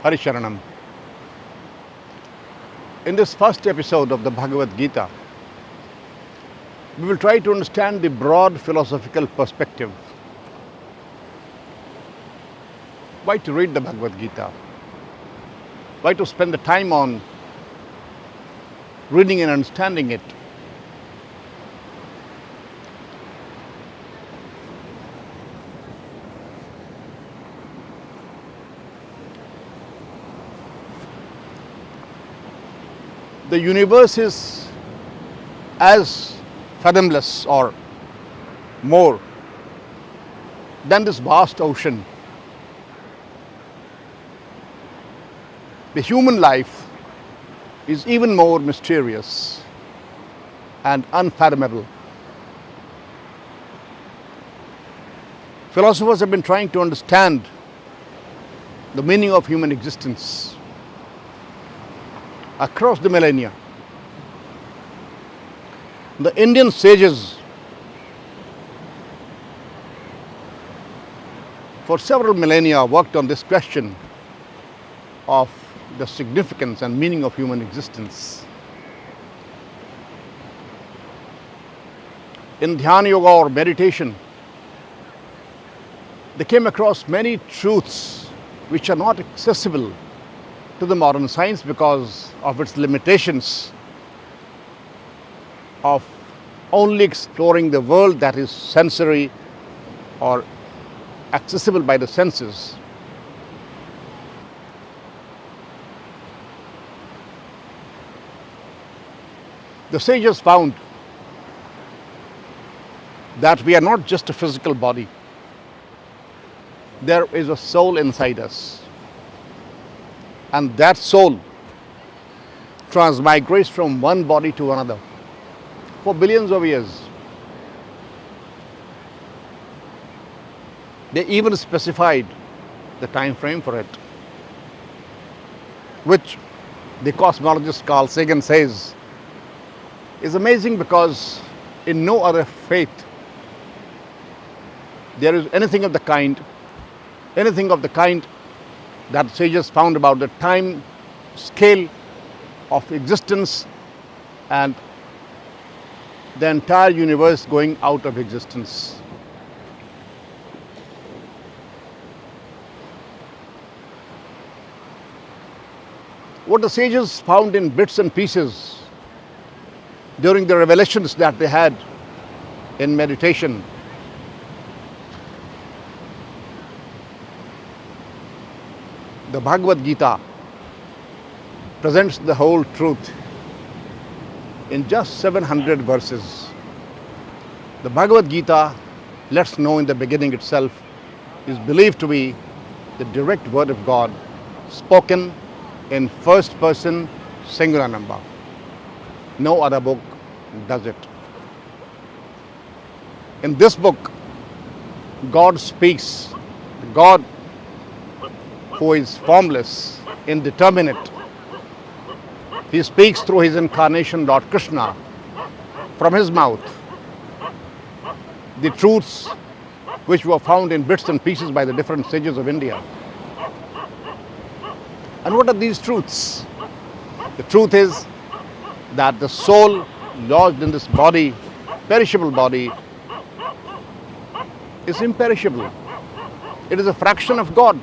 Harisharanam. In this first episode of the Bhagavad Gita, we will try to understand the broad philosophical perspective. Why to read the Bhagavad Gita? Why to spend the time on reading and understanding it? The universe is as fathomless or more than this vast ocean. The human life is even more mysterious and unfathomable. Philosophers have been trying to understand the meaning of human existence across the millennia. The Indian sages for several millennia worked on this question of the significance and meaning of human existence. In Dhyana Yoga or meditation, they came across many truths which are not accessible to the modern science because of its limitations of only exploring the world that is sensory or accessible by the senses. The sages found that we are not just a physical body. There is a soul inside us. And that soul transmigrates from one body to another for billions of years. They even specified the time frame for it, which the cosmologist Carl Sagan says is amazing because in no other faith there is anything of the kind that sages found about the time scale of existence and the entire universe going out of existence. What the sages found in bits and pieces during the revelations that they had in meditation the Bhagavad Gita presents the whole truth in just 700 verses. The Bhagavad Gita, let's know in the beginning itself, is believed to be the direct word of God spoken in first person singular number. No other book does it. In this book, God speaks. God, who is formless, indeterminate. He speaks through his incarnation, Lord Krishna, from his mouth. The truths which were found in bits and pieces by the different sages of India. And what are these truths? The truth is that the soul lodged in this body, perishable body, is imperishable. It is a fraction of God,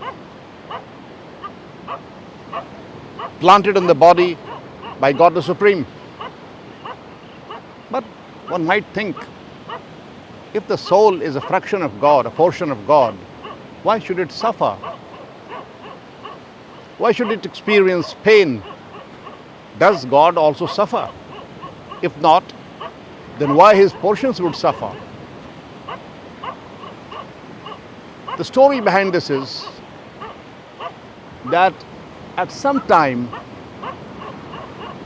planted in the body by God the Supreme. But one might think, if the soul is a fraction of God, a portion of God, why should it suffer? Why should it experience pain? Does God also suffer? If not, then why his portions would suffer? The story behind this is that at some time,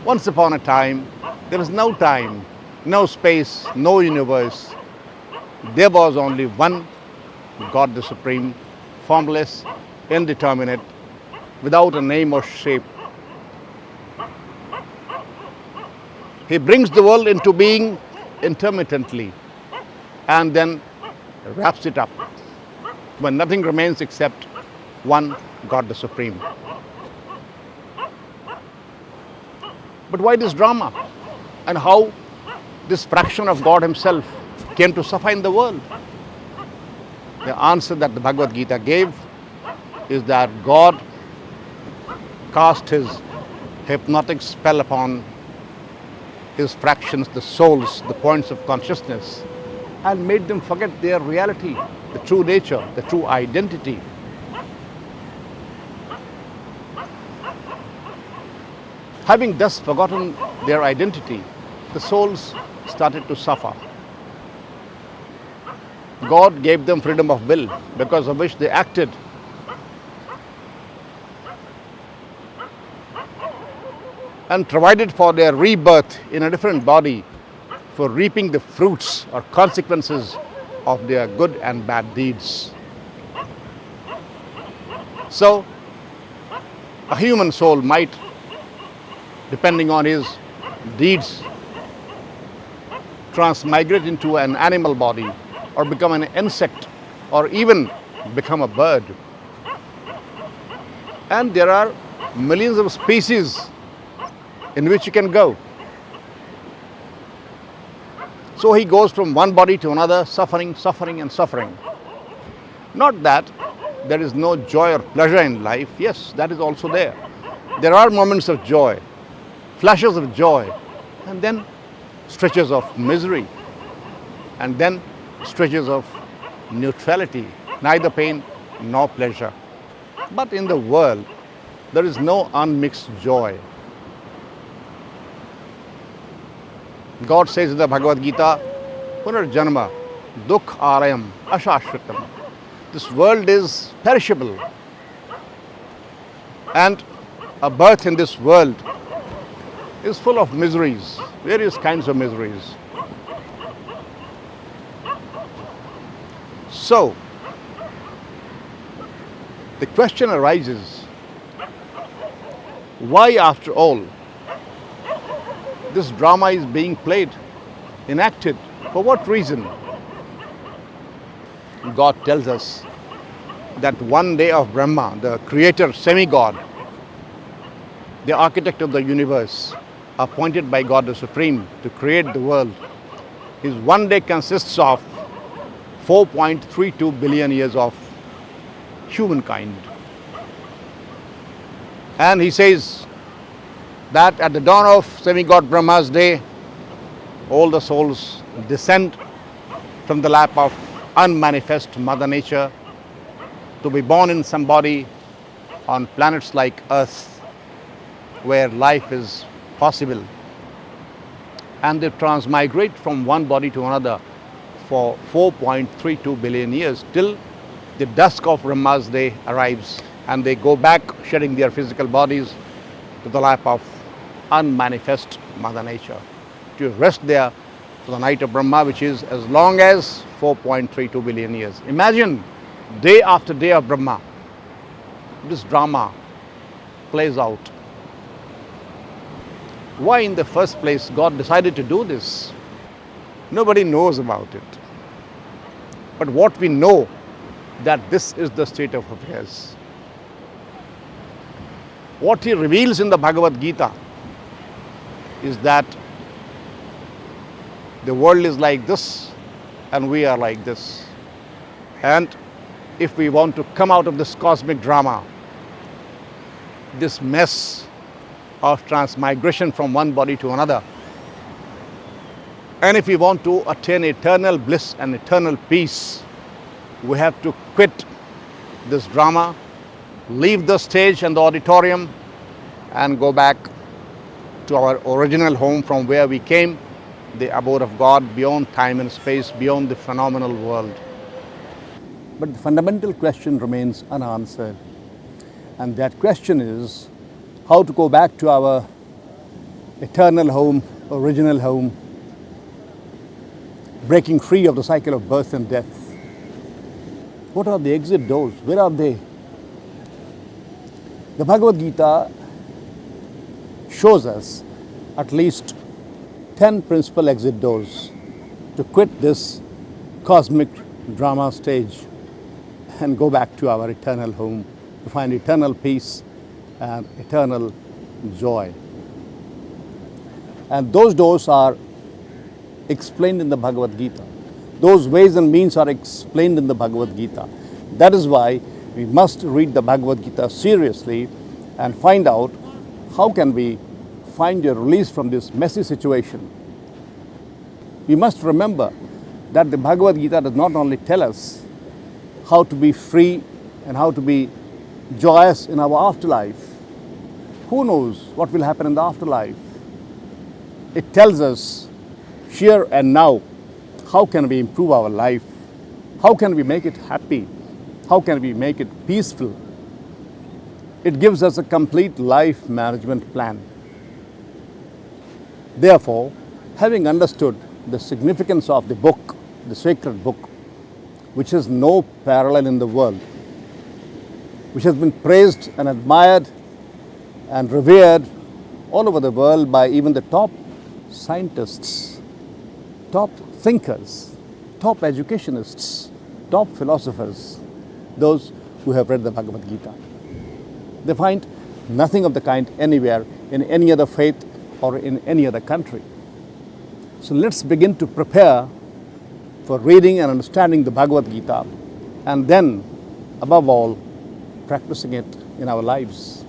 once upon a time, there was no time, no space, no universe. There was only one God the Supreme, formless, indeterminate, without a name or shape. He brings the world into being intermittently and then wraps it up when nothing remains except one God the Supreme. But why this drama? And how this fraction of God Himself came to suffer in the world? The answer that the Bhagavad Gita gave is that God cast His hypnotic spell upon His fractions, the souls, the points of consciousness, and made them forget their reality, the true nature, the true identity. Having thus forgotten their identity, the souls started to suffer. God gave them freedom of will, because of which they acted. And provided for their rebirth in a different body, for reaping the fruits or consequences of their good and bad deeds. So, a human soul might, depending on his deeds, transmigrate into an animal body, or become an insect, or even become a bird. And there are millions of species in which you can go. So he goes from one body to another, suffering, suffering, and suffering. Not that there is no joy or pleasure in life. Yes, that is also there. There are moments of joy, flashes of joy, and then stretches of misery, and then stretches of neutrality, neither pain nor pleasure. But in the world, there is no unmixed joy. God says in the Bhagavad Gita, Punarjanma, Dukh Arayam, Ashashritam. This world is perishable, and a birth in this world is full of miseries, various kinds of miseries. So, the question arises, why after all this drama is being played, enacted? For what reason? God tells us that one day of Brahma, the creator, semi-God, the architect of the universe, appointed by God the Supreme to create the world, his one day consists of 4.32 billion years of humankind. And he says that at the dawn of semi-God Brahma's day, all the souls descend from the lap of unmanifest Mother Nature to be born in some body on planets like Earth, where life is possible. And they transmigrate from one body to another for 4.32 billion years till the dusk of Brahma's day arrives, and they go back, shedding their physical bodies, to the lap of unmanifest Mother Nature, to rest there for the night of Brahma, which is as long as 4.32 billion years. Imagine, day after day of Brahma, this drama plays out. Why in the first place God decided to do this? Nobody knows about it. But what we know, that this is the state of affairs. What He reveals in the Bhagavad Gita is that the world is like this and we are like this. And if we want to come out of this cosmic drama, this mess of transmigration from one body to another, and if we want to attain eternal bliss and eternal peace, we have to quit this drama, leave the stage and the auditorium, and go back to our original home from where we came, the abode of God, beyond time and space, beyond the phenomenal world. But the fundamental question remains unanswered. And that question is how to go back to our eternal home, original home, breaking free of the cycle of birth and death. What are the exit doors? Where are they? The Bhagavad Gita shows us at least 10 principal exit doors to quit this cosmic drama stage and go back to our eternal home, to find eternal peace and eternal joy. And those doors are explained in the Bhagavad Gita. Those ways and means are explained in the Bhagavad Gita. That is why we must read the Bhagavad Gita seriously and find out how can we find a release from this messy situation. We must remember that the Bhagavad Gita does not only tell us how to be free and how to be joyous in our afterlife. Who knows what will happen in the afterlife? It tells us here and now how can we improve our life, how can we make it happy, how can we make it peaceful. It gives us a complete life management plan. Therefore, having understood the significance of the book, the sacred book, which has no parallel in the world, which has been praised and admired and revered all over the world by even the top scientists, top thinkers, top educationists, top philosophers, those who have read the Bhagavad Gita. They find nothing of the kind anywhere in any other faith or in any other country. So let's begin to prepare for reading and understanding the Bhagavad Gita, and then, above all, practicing it in our lives.